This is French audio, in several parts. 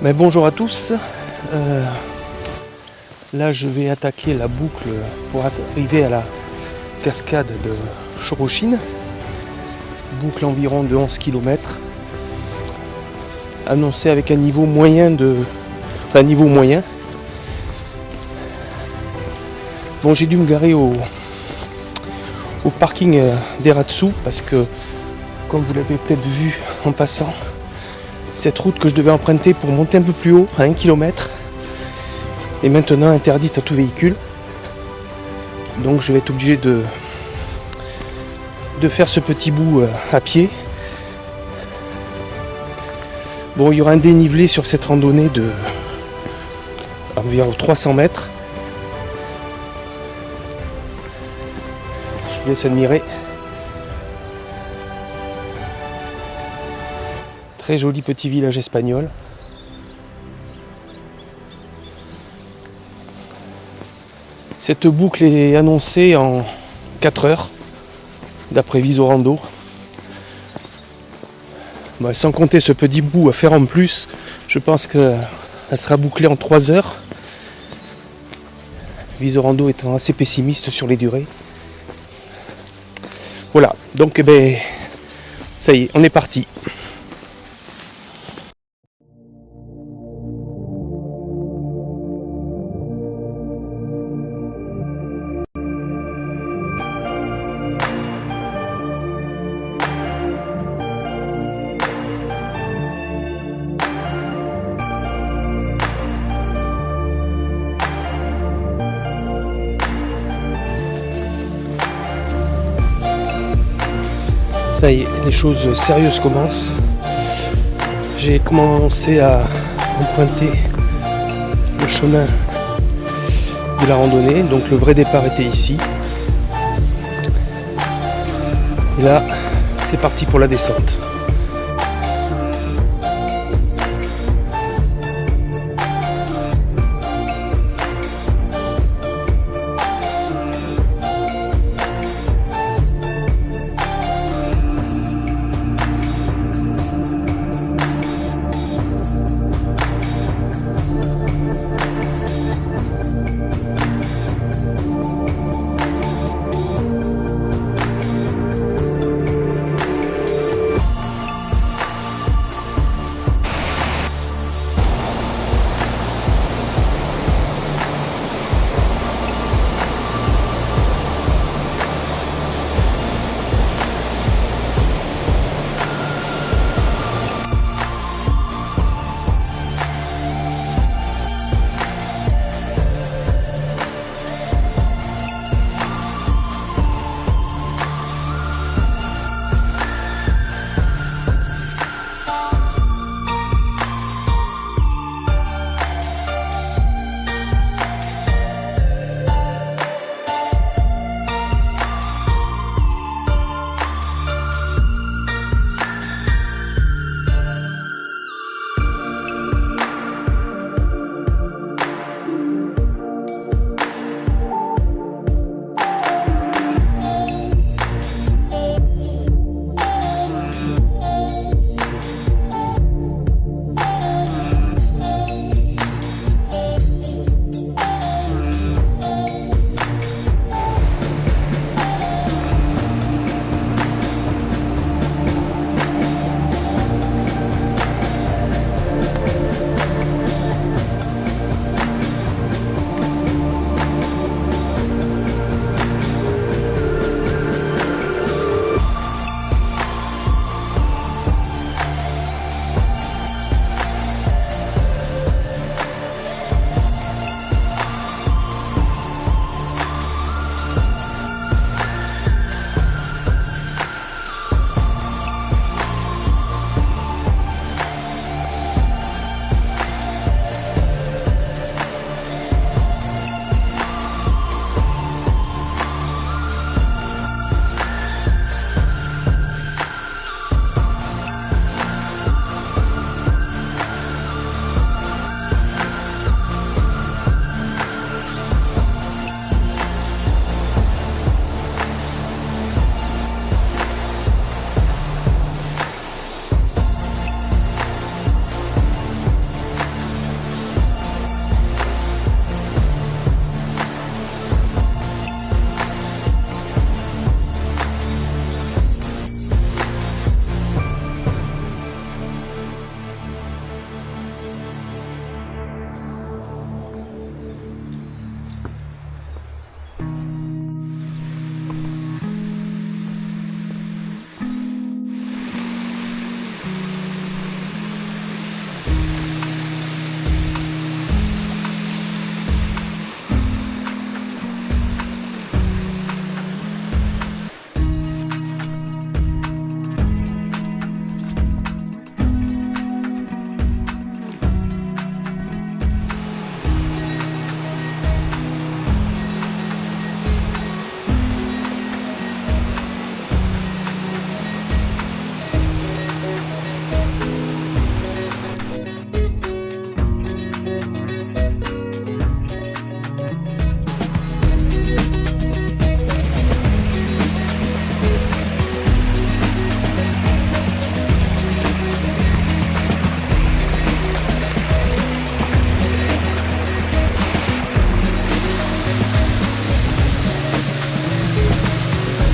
Mais bonjour à tous. Là je vais attaquer la boucle pour arriver à la cascade de Chorochine. Boucle environ de 11 km. Annoncée avec un niveau moyen niveau moyen. Bon, j'ai dû me garer au parking d'Eratsu parce que, comme vous l'avez peut-être vu en passant, cette route que je devais emprunter pour monter un peu plus haut, à 1 km, est maintenant interdite à tout véhicule. Donc je vais être obligé de faire ce petit bout à pied. Bon, il y aura un dénivelé sur cette randonnée de environ 300 mètres. Je vous laisse admirer. Très joli petit village espagnol. Cette boucle est annoncée en 4 heures, d'après Visorando. Sans compter ce petit bout à faire en plus, je pense qu'elle sera bouclée en 3 heures. Visorando étant assez pessimiste sur les durées. Voilà, donc ça y est, on est parti. Ça y est, les choses sérieuses commencent. J'ai commencé à emprunter le chemin de la randonnée, donc le vrai départ était ici. Et là, c'est parti pour la descente.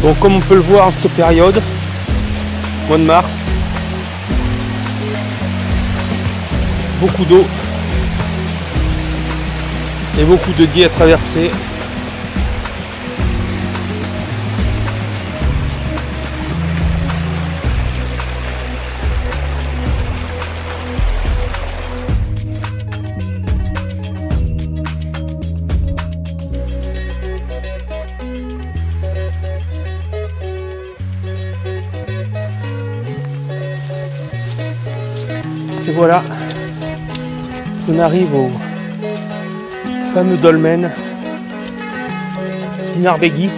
Bon, comme on peut le voir en cette période, mois de mars, beaucoup d'eau et beaucoup de gués à traverser. Et voilà, on arrive au fameux dolmen d'Inarbegui.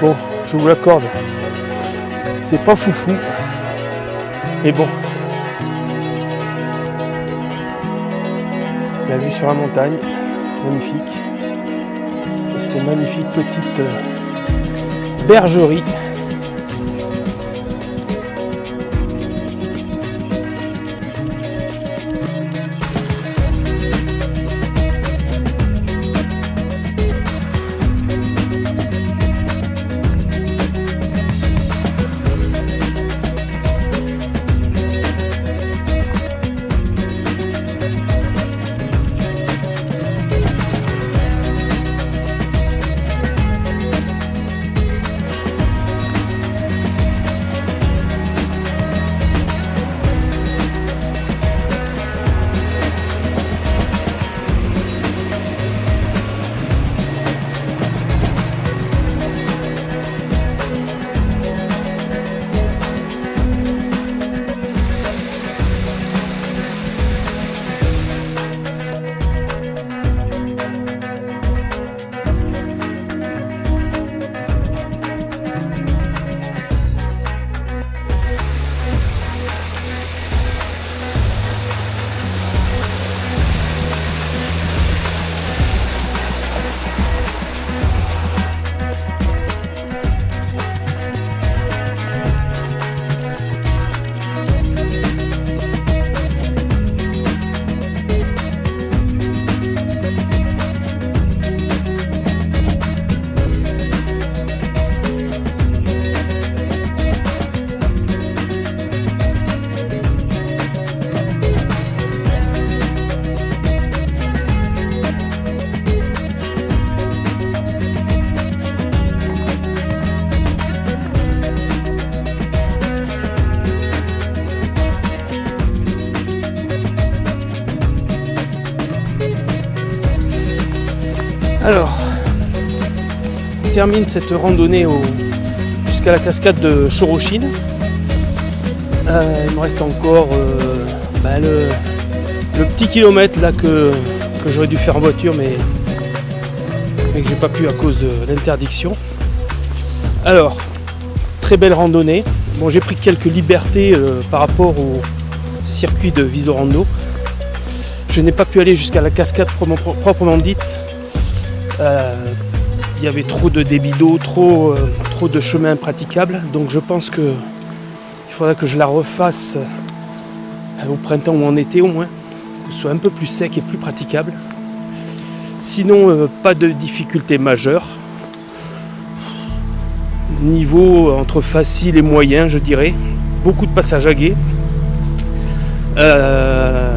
Bon, je vous l'accorde, c'est pas foufou, mais bon, la vue sur la montagne, magnifique. Et c'est une magnifique petite bergerie. Alors, on termine cette randonnée jusqu'à la cascade de Chorochine. Il me reste encore le petit kilomètre là que j'aurais dû faire en voiture mais que j'ai pas pu à cause de l'interdiction. Alors, très belle randonnée. Bon, j'ai pris quelques libertés par rapport au circuit de Visorando. Je n'ai pas pu aller jusqu'à la cascade proprement dite. Il y avait trop de débit d'eau, trop de chemins impraticables, donc je pense qu'il faudra que je la refasse au printemps ou en été au moins, que ce soit un peu plus sec et plus praticable. Sinon, pas de difficulté majeure. Niveau entre facile et moyen, je dirais. Beaucoup de passages à gué.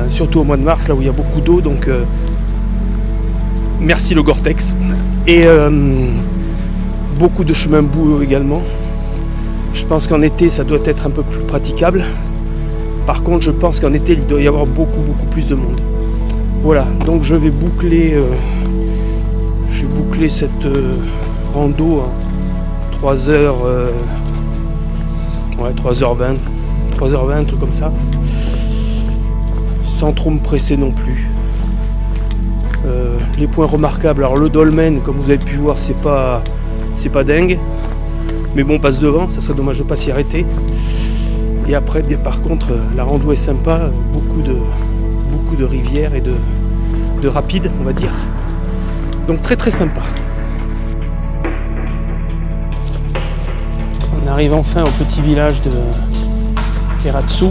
Surtout au mois de mars, là où il y a beaucoup d'eau, donc merci le Gore-Tex. Et beaucoup de chemins boueux également. Je pense qu'en été, ça doit être un peu plus praticable. Par contre, je pense qu'en été, il doit y avoir beaucoup plus de monde. Voilà, donc je vais boucler, cette rando en 3h, 3h20, un truc comme ça. Sans trop me presser non plus. Les points remarquables, alors le dolmen, comme vous avez pu voir, c'est pas dingue. Mais bon, on passe devant, ça serait dommage de ne pas s'y arrêter. Et après, bien, par contre, la rando est sympa, beaucoup de rivières et de rapides, on va dire. Donc très sympa. On arrive enfin au petit village de Keratsu.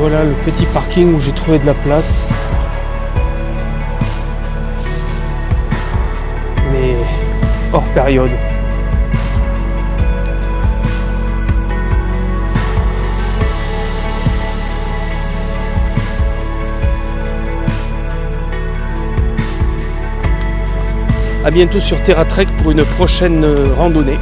Voilà le petit parking où j'ai trouvé de la place. Mais hors période. A bientôt sur TerraTrek pour une prochaine randonnée.